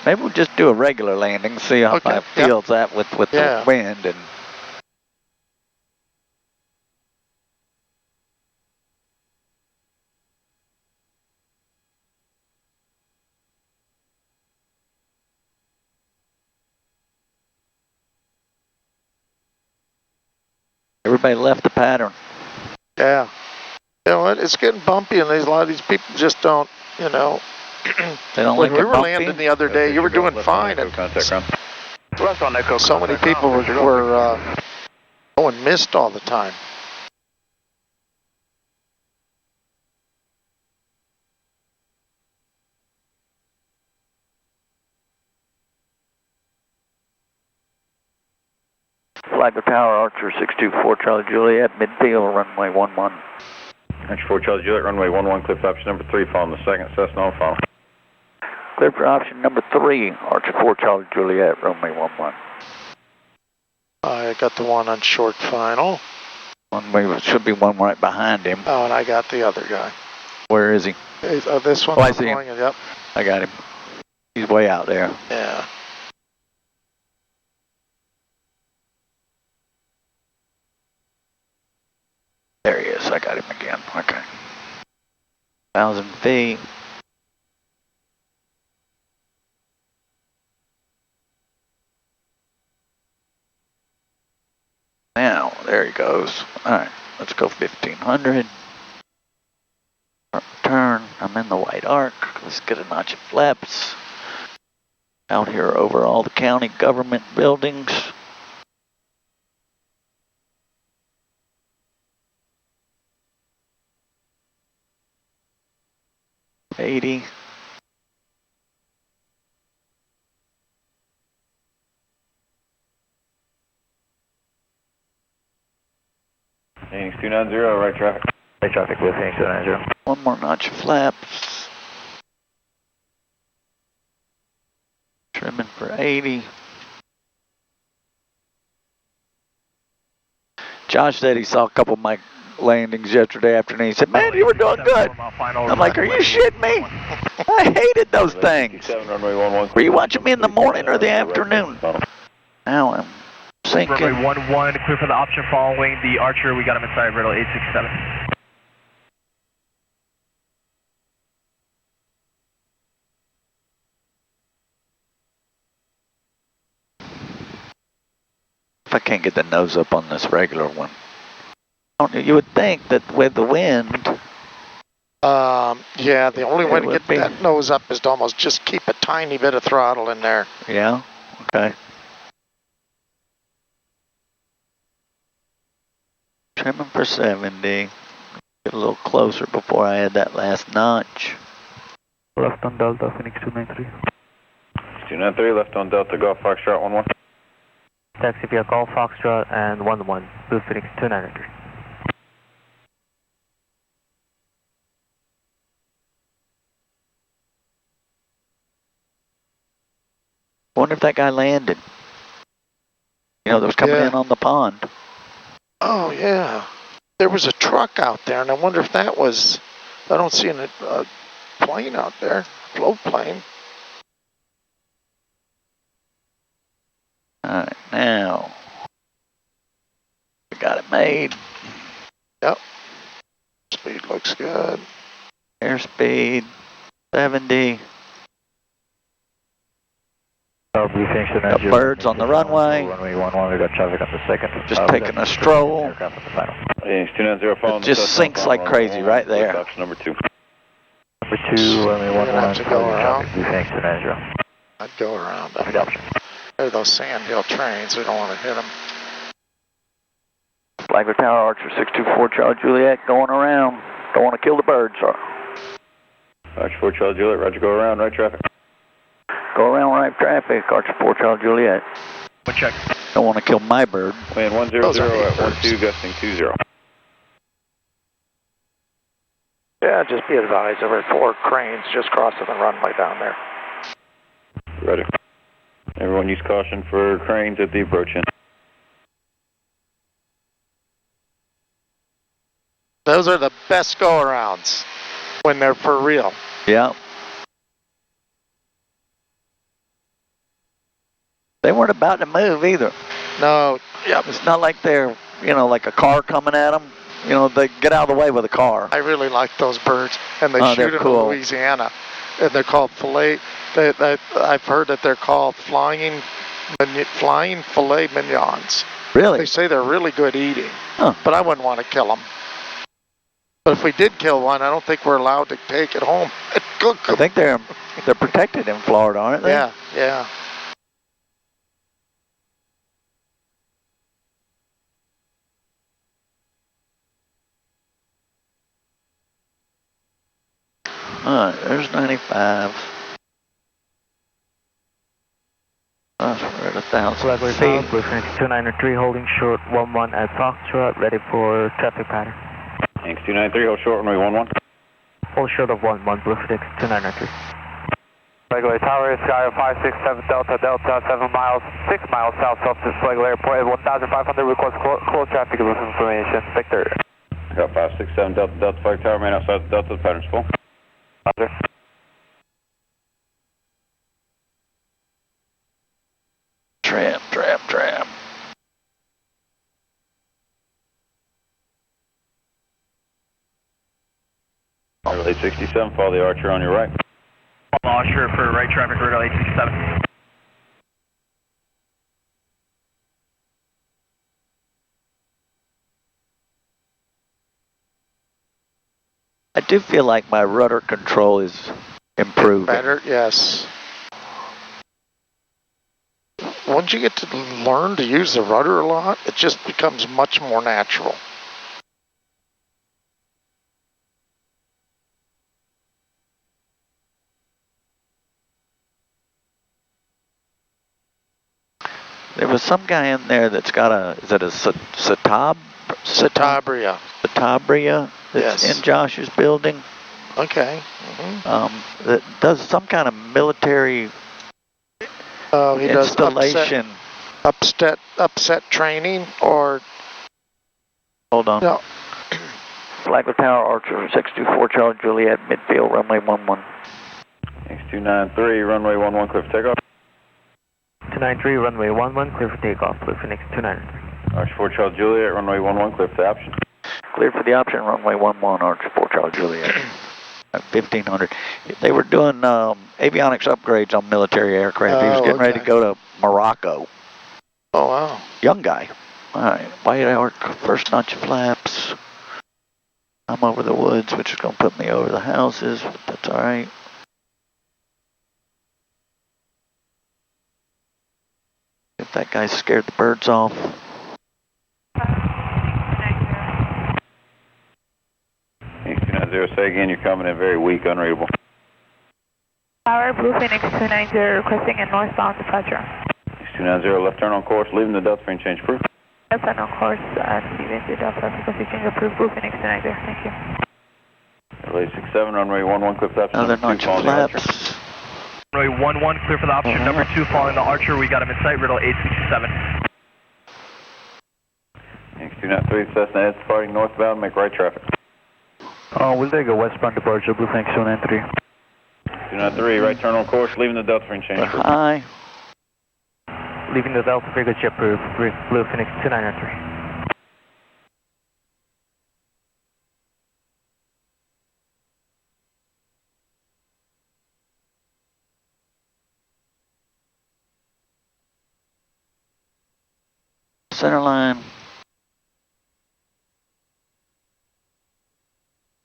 Maybe we'll just do a regular landing, see how it feels that with the wind. And everybody left the pattern. Yeah. You know what? It's getting bumpy, and a lot of these people just don't, you know. They don't when like we it were bumpy? landing the other day, you were doing fine. And so many people were going missed all the time. Flagler Tower, Archer 624 Charlie Juliet, midfield, runway 11. Archer 4 Charlie Juliet, runway 11, clear for option number 3, following the second Cessna on final. Clear for option number 3, Archer 4 Charlie Juliet, runway 11. I got the one on short final. One should be one right behind him. Oh, and I got the other guy. Where is he? This one. Oh, I see him. Yep. I got him. He's way out there. Yeah. There he is. I got him again. Okay. 1,000 feet. Now, there he goes. All right, let's go 1,500. Turn. I'm in the white arc. Let's get a notch of flaps. Out here over all the county government buildings. $80. Phoenix 290, right traffic. Right traffic with Phoenix 290. One more notch of flaps. Trimming for 80. Josh said he saw a couple of my landings yesterday afternoon. He said, man, you were doing good. I'm like, are you shitting me? I hated those things. Were you watching me in the morning or the afternoon? Now I'm sinking. Runway 11, clear for the option following the Archer. We got him inside Riddle 867. If I can't get the nose up on this regular one. You would think that with the wind. Yeah, the only way to get that nose up is to almost just keep a tiny bit of throttle in there. Yeah, okay. Trimming for 70. Get a little closer before I add that last notch. Left on Delta, Phoenix 293. 293, left on Delta, Golf Foxtrot 11. Taxi via Golf Foxtrot and 11, Blue Phoenix 293. I wonder if that guy landed. You know, that was coming in on the pond. Oh, yeah. There was a truck out there, and I wonder if that was... I don't see a plane out there, float plane. All right, now. We got it made. Yep. Speed looks good. Airspeed, 70. Got birds on the runway. Runway 11, we got traffic on the second. Just taking a stroll. It just sinks like crazy right there. Option number 2. Number 2, runway 11, go around. Blue Phoenix 290. I'd go around. Adoption. There are those sandhill trains. We don't want to hit them. Flagler Tower, Archer 624 Charlie Juliet, going around. Don't want to kill the birds. Archer 4 Charlie Juliet, roger, go around, right traffic. Go around right traffic, Archer 4 Charlie Juliet. One check. Don't want to kill my bird. Land 100 at 12, gusting 20. Yeah, just be advised, there were 4 cranes just crossing the runway down there. Ready. Everyone use caution for cranes at the approach end. Those are the best go-arounds when they're for real. Yeah. They weren't about to move either. No, yep. It's not like they're, like a car coming at them. They get out of the way with a car. I really like those birds, and they they're shoot them cool. in Louisiana, and they're called fillet. I've heard that they're called flying filet mignons. Really? They say they're really good eating, Huh. but I wouldn't want to kill them. But if we did kill one, I don't think we're allowed to take it home and cook them. I think they're protected in Florida, aren't they? Yeah, yeah. All right, there's 95. We're at 1,000 Flag feet. south, Blue Phoenix 293 holding short 11 at Foxtrot, ready for traffic pattern. Thanks, 293, hold short, runway 11. Hold short of 11, Blue Phoenix 293. Flagler Tower, Sky 567 Delta, Delta, 7 miles, 6 miles south of the Flagler Airport at 1,500, request close traffic with information. Victor. Got 567 Delta, Delta, Flag Tower, man outside the Delta, the pattern's full. Roger. Tram. Radar 867, follow the Archer on your right. Follow Archer for right traffic, radar 867. I do feel like my rudder control is improving. Better, yes. Once you get to learn to use the rudder a lot, it just becomes much more natural. There was some guy in there that's got is it a Citabria. Citabria that's Yes. in Josh's building? Okay. That does some kind of military He does installation. upset training, or Hold on. no. Flagler Tower, Archer 624 Charlie Juliet, midfield, runway 11. Thanks, 293, runway 11, clear for takeoff. 293, runway 11, clear for takeoff, Blue Phoenix 293. Archer 4 Charlie Juliet, runway 11, clear for the option. Cleared for the option, runway 11, Archer 4 Charlie Juliet. At 1500. They were doing avionics upgrades on military aircraft. He was getting ready to go to Morocco. Oh, wow. Young guy. All right, white arc, first notch of flaps. I'm over the woods, which is going to put me over the houses, but that's all right. If that guy scared the birds off. Thanks, 290, say again, you're coming in very weak, unreadable. Tower, Blue Phoenix 290, requesting a northbound departure. Thanks, 290, left turn on course, leaving the Delta frame change approved. Left turn on course and leaving the Delta frequency change approved, Blue Phoenix 290, thank you. Relay 67, runway 11, clear for the option. Another Number 2, notch of following the Archer. flaps. Runway 11, clear for the option. Number 2, following the Archer, we got him in sight, radar 867. Thanks, 293, Cessna heads departing northbound, make right traffic. We'll take a westbound departure, Blue Phoenix 293. 293, right turn on course, leaving the Delta frame change approved. High. Leaving the Delta frequency approved, Blue Phoenix 293. Center line.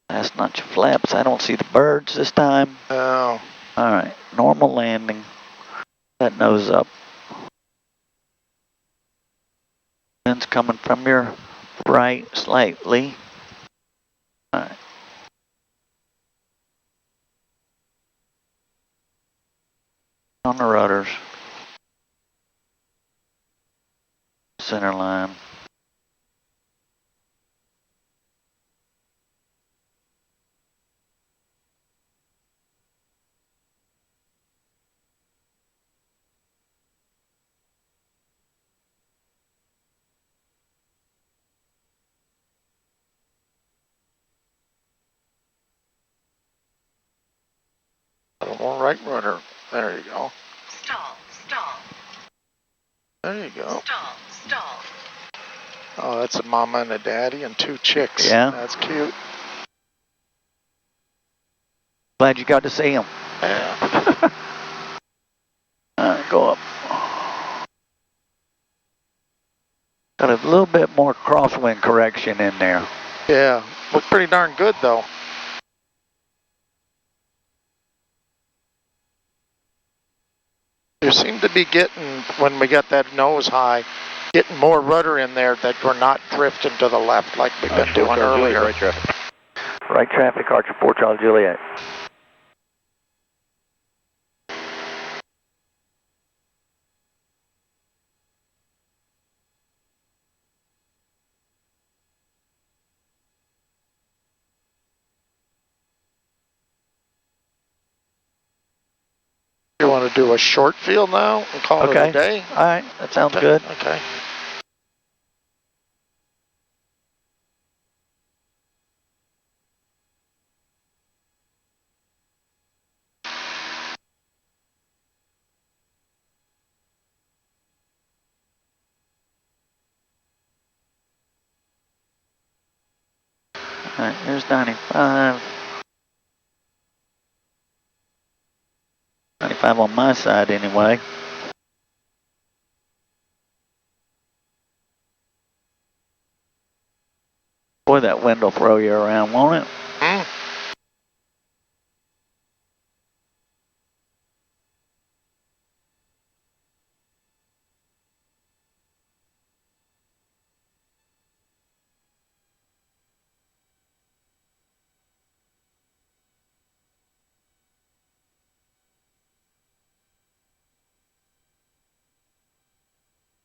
Last notch of flaps. I don't see the birds this time. Oh. All right, normal landing. That nose up. Wind's coming from your right slightly. All right. On the rudders. Center line. A little more right rudder. There you go. Stall. There you go. Stall. Oh, that's a mama and a daddy and 2 chicks. Yeah. That's cute. Glad you got to see him. Yeah. Go up. Got a little bit more crosswind correction in there. Yeah. Look pretty darn good, though. You seem to be getting, when we got that nose high, getting more rudder in there that we're not drifting to the left like we've been doing earlier. Right traffic. Right traffic, Archer 4 Charlie Juliet. You want to do a short field now and call it a day? All right, that sounds good. Okay. All right, here's 95. 95 on my side anyway. Boy, that wind will throw you around, won't it? Mm.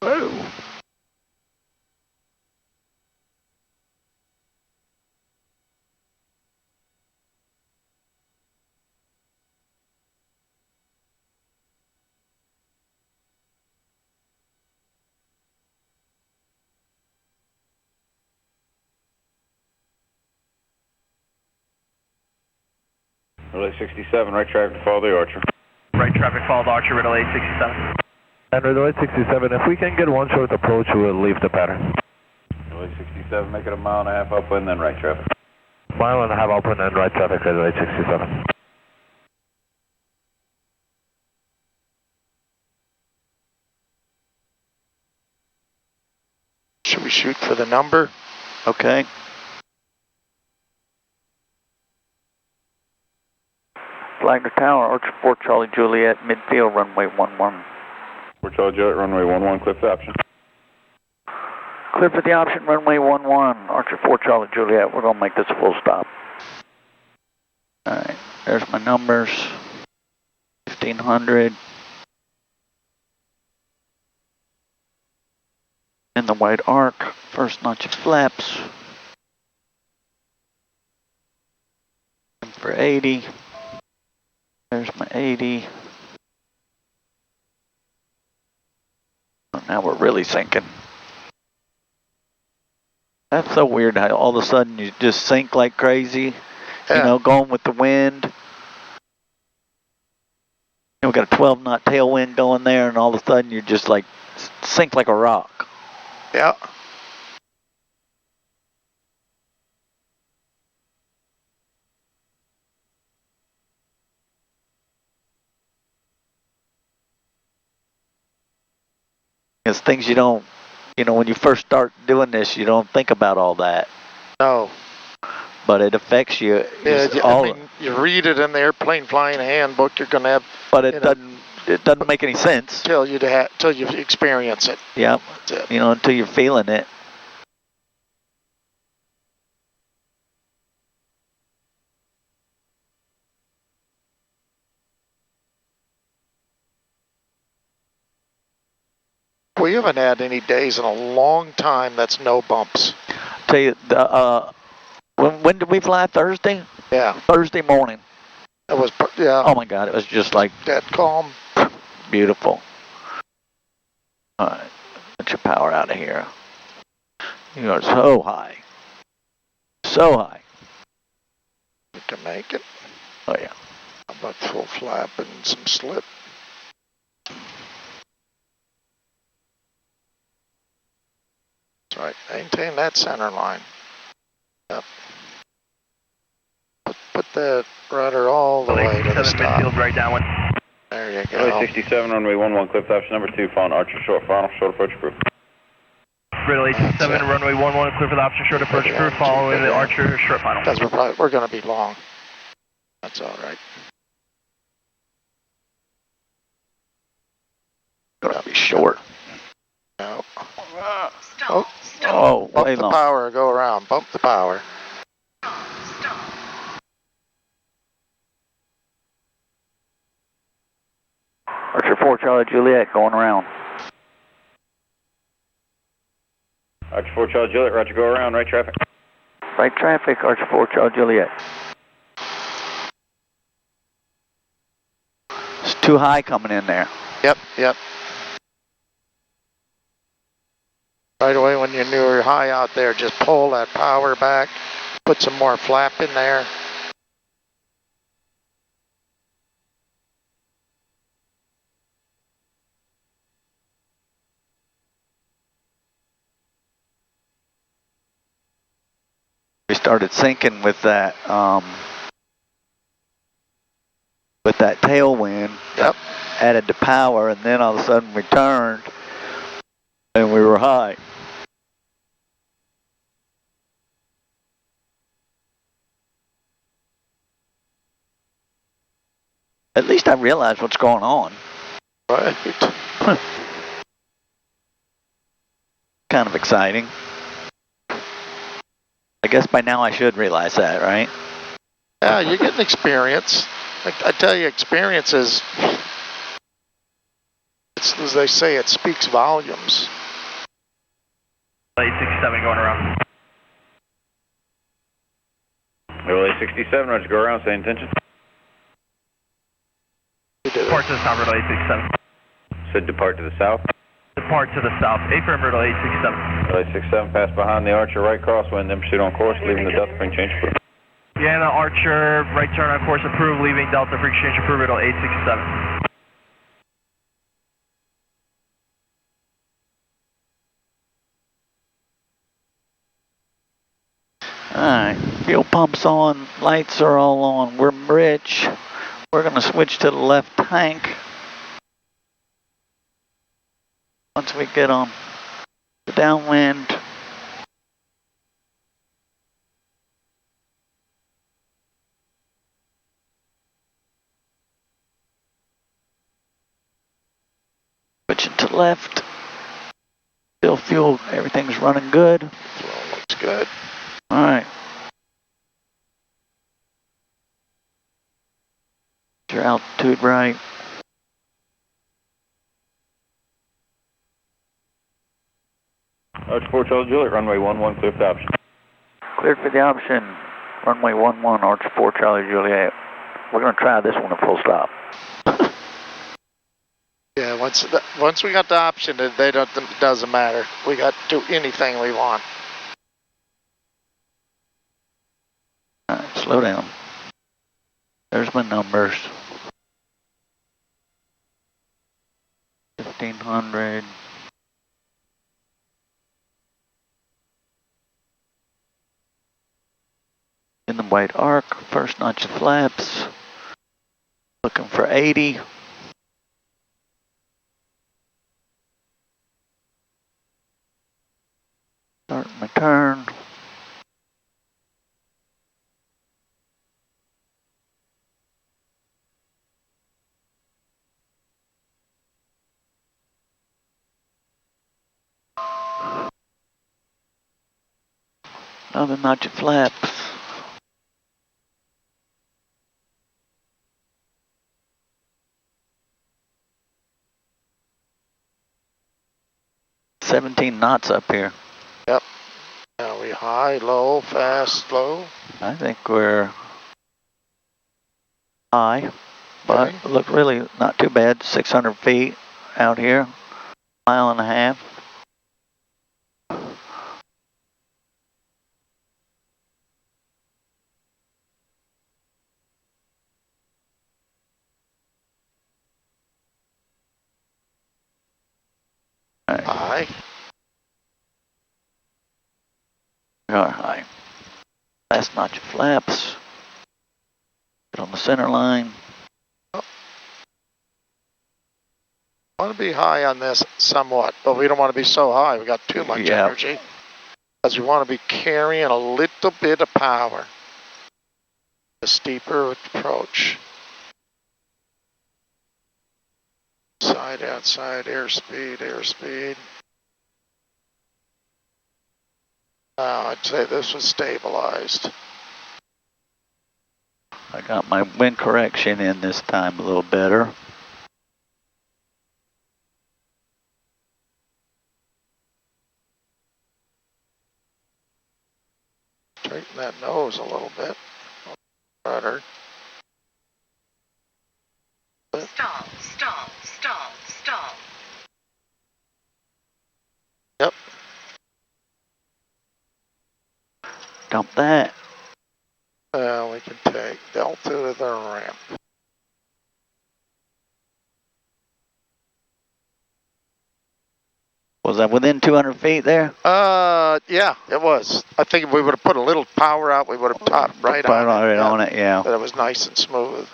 Whoa. Relay 67, right traffic, follow the Archer. Right traffic, follow the Archer, relay 67. And relay 67, if we can get one short approach, we'll leave the pattern. Relay 67, make it a mile and a half upwind, then right traffic. Mile and a half upwind and right traffic, relay 67. Should we shoot for the number? Okay. Flagler Tower, Archer 4 Charlie Juliet, midfield, runway 11. 4 Charlie Juliet, runway 11, clear for the option. Clear for the option, runway 11. Archer 4 Charlie Juliet, we're going to make this a full stop. All right, there's my numbers. 1500. In the white arc, first notch of flaps. For 80. There's my 80. Now we're really sinking. That's so weird how all of a sudden you just sink like crazy. Yeah. You know, going with the wind. And we got a 12 knot tailwind going there, and all of a sudden you just like sink like a rock. Yeah. It's things you don't, you know, when you first start doing this, you don't think about all that. No. But it affects you. Yeah, I mean, you read it in the airplane flying handbook, you're going to have, but it doesn't make any sense till you experience it. Yeah, you know, until you're feeling it. We haven't had any days in a long time that's no bumps. Tell you, when did we fly? Thursday? Yeah. Thursday morning. It was, yeah. Oh my God, it was just like dead calm. Beautiful. All right, get your power out of here. You are so high. So high. You can make it. Oh yeah. How about full flap and some slip? That's right. Maintain that center line. Yep. Put the rudder all the way to the 87 stop. midfield right downwind. There you go. Runway 67, runway 11, cliff option number 2, following Archer short final, short approach approved. Radar 87, runway 11, clear for the option short approach crew, following the Archer short final. Because we're going to be long. That's all right. Gonna be short. No. Oh, oh, Bump way the long. power, go around. Bump the power. Archer 4 Charlie Juliet going around. Archer 4 Charlie Juliet, roger, go around, right traffic. Right traffic, Archer 4 Charlie Juliet. It's too high coming in there. Yep, yep. Right away when you knew you were high out there, just pull that power back. Put some more flap in there. We started sinking with that tailwind. Yep. Added the power, and then all of a sudden we turned, and we were high. At least I realized what's going on. Right. Kind of exciting. I guess by now I should realize that, right? Yeah, you're getting experience. I tell you, experience is, as they say, it speaks volumes. 867 going around. Runway 67, roger, go around, same intention. Depart to the south, radar 867. Said depart to the south. Depart to the south, affirm radar 867. Runway 67, pass behind the Archer, right crosswind, then pursuit on course, leaving the Delta Spring change approved. Vienna Archer, right turn on course approved, leaving Delta for exchange approved, radar 867. Alright, fuel pump's on, lights are all on, we're rich. We're gonna switch to the left tank. Once we get on the downwind. Switching to left. Still fuel, everything's running good. Flow looks good. Alright. Your altitude right. Archer 4 Charlie Juliet, runway 11, clear for the option. Cleared for the option. Runway 11, Archer 4 Charlie Juliet. We're gonna try this one at full stop. Yeah, once we got the option, it doesn't matter. We got to do anything we want. Alright, slow down. There's my numbers. 1500. In the white arc, first notch of flaps. Looking for 80. Starting my turn. Another notch of flaps. $17 knots up here. Yep. Now we high, low, fast, slow. I think we're high, but Okay. look really not too bad. 600 feet out here, mile and a half. All right. High. Car high. Last notch of flaps. Get on the center line. I want to be high on this somewhat, but we don't want to be so high. We got too much energy. Because we want to be carrying a little bit of power. A steeper approach. Side, outside, airspeed, airspeed. I'd say this was stabilized. I got my wind correction in this time a little better. Straighten that nose a little bit. Better. Stall, stall, stall, stall. Yep. Dump that. We can take Delta to the ramp. Was that within 200 feet there? Yeah, it was. I think if we would have put a little power out, we would have topped right on it. Yeah. But it was nice and smooth.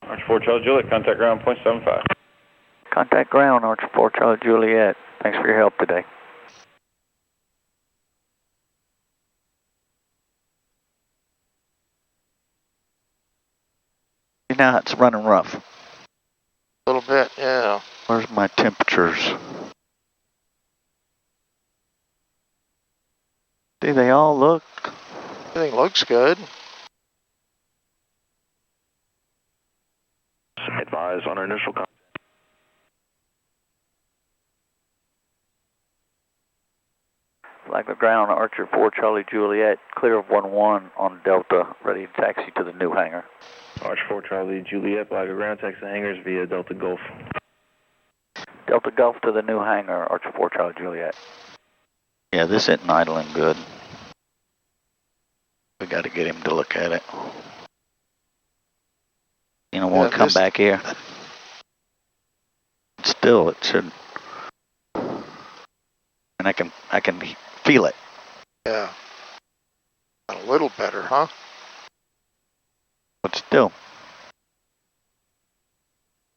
Arch 4 Charlie Juliet, contact ground, .75. Contact ground, Archer 4 Charlie Juliet. Thanks for your help today. Now it's running rough. A little bit, yeah. Where's my temperatures? See, they all look. Everything looks good. Advise on our initial contact. Flag the ground, Archer 4 Charlie Juliet, clear of 1-1 on Delta, ready to taxi to the new hangar. Arch 4 Charlie Juliet, flag the ground, taxi hangars via Delta Gulf. Delta Gulf to the new hangar, Archer 4 Charlie Juliet. Yeah, this isn't idling good. We got to get him to look at it. You know, we'll come back here. Still, it should. And I can feel it. Yeah. A little better, huh? But still.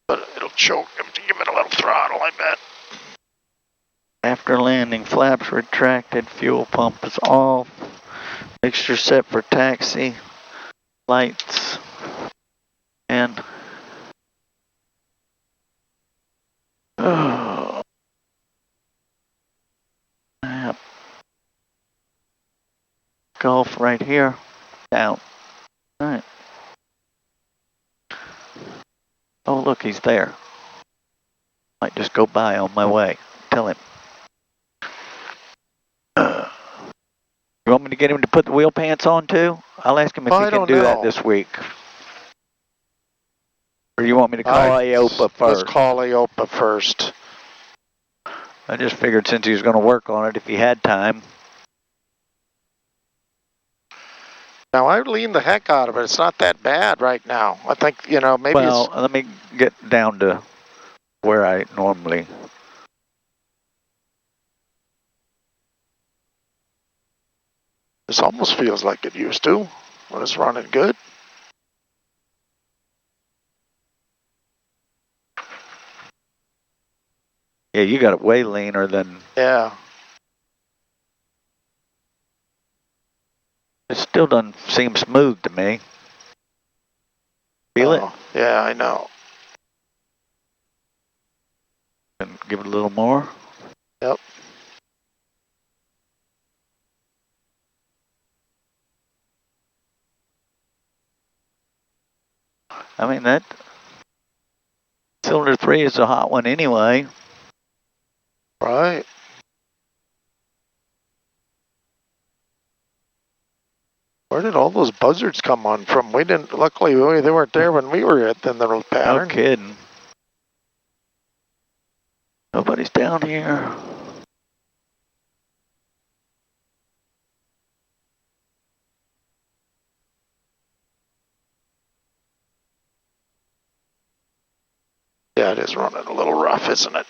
But it'll choke him to give it a little throttle, I bet. After landing, flaps retracted, fuel pump is off. Mixture set for taxi. Lights. And. Oh. Yep. Gulf right here. Down. Alright. Oh, look, he's there. Might just go by on my way. Tell him. You want me to get him to put the wheel pants on too? I'll ask him if he can do that this week. Or you want me to call AOPA first? Let's call AOPA first. I just figured since he was going to work on it, if he had time. Now, I lean the heck out of it. It's not that bad right now. I think, you know, maybe well, let me get down to where I normally... This almost feels like it used to when it's running good. Yeah, you got it way leaner than... Yeah. It still doesn't seem smooth to me. Feel it? Yeah, I know. And give it a little more. Yep. I mean, that cylinder 3 is a hot one anyway. Right. Where did all those buzzards come on from? We didn't, luckily they weren't there when we were at the little pattern. No kidding. Nobody's down here. Yeah, it is running a little rough, isn't it?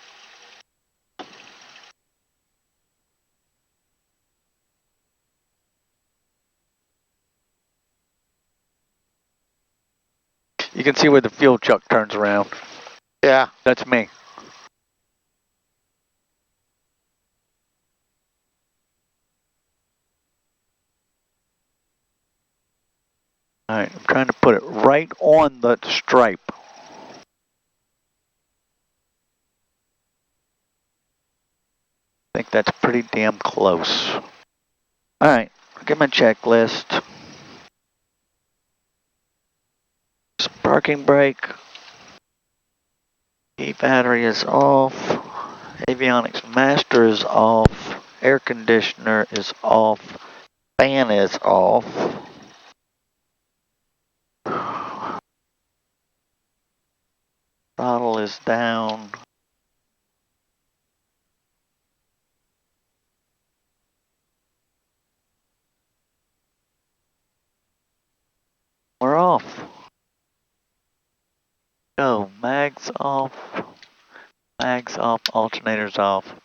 You can see where the fuel truck turns around. Yeah. That's me. All right, I'm trying to put it right on the stripe. I think that's pretty damn close. All right, I'll get my checklist. Parking brake. E battery is off. Avionics master is off. Air conditioner is off. Fan is off. Throttle is down. We're off. Go, mags off. Mags off, alternators off.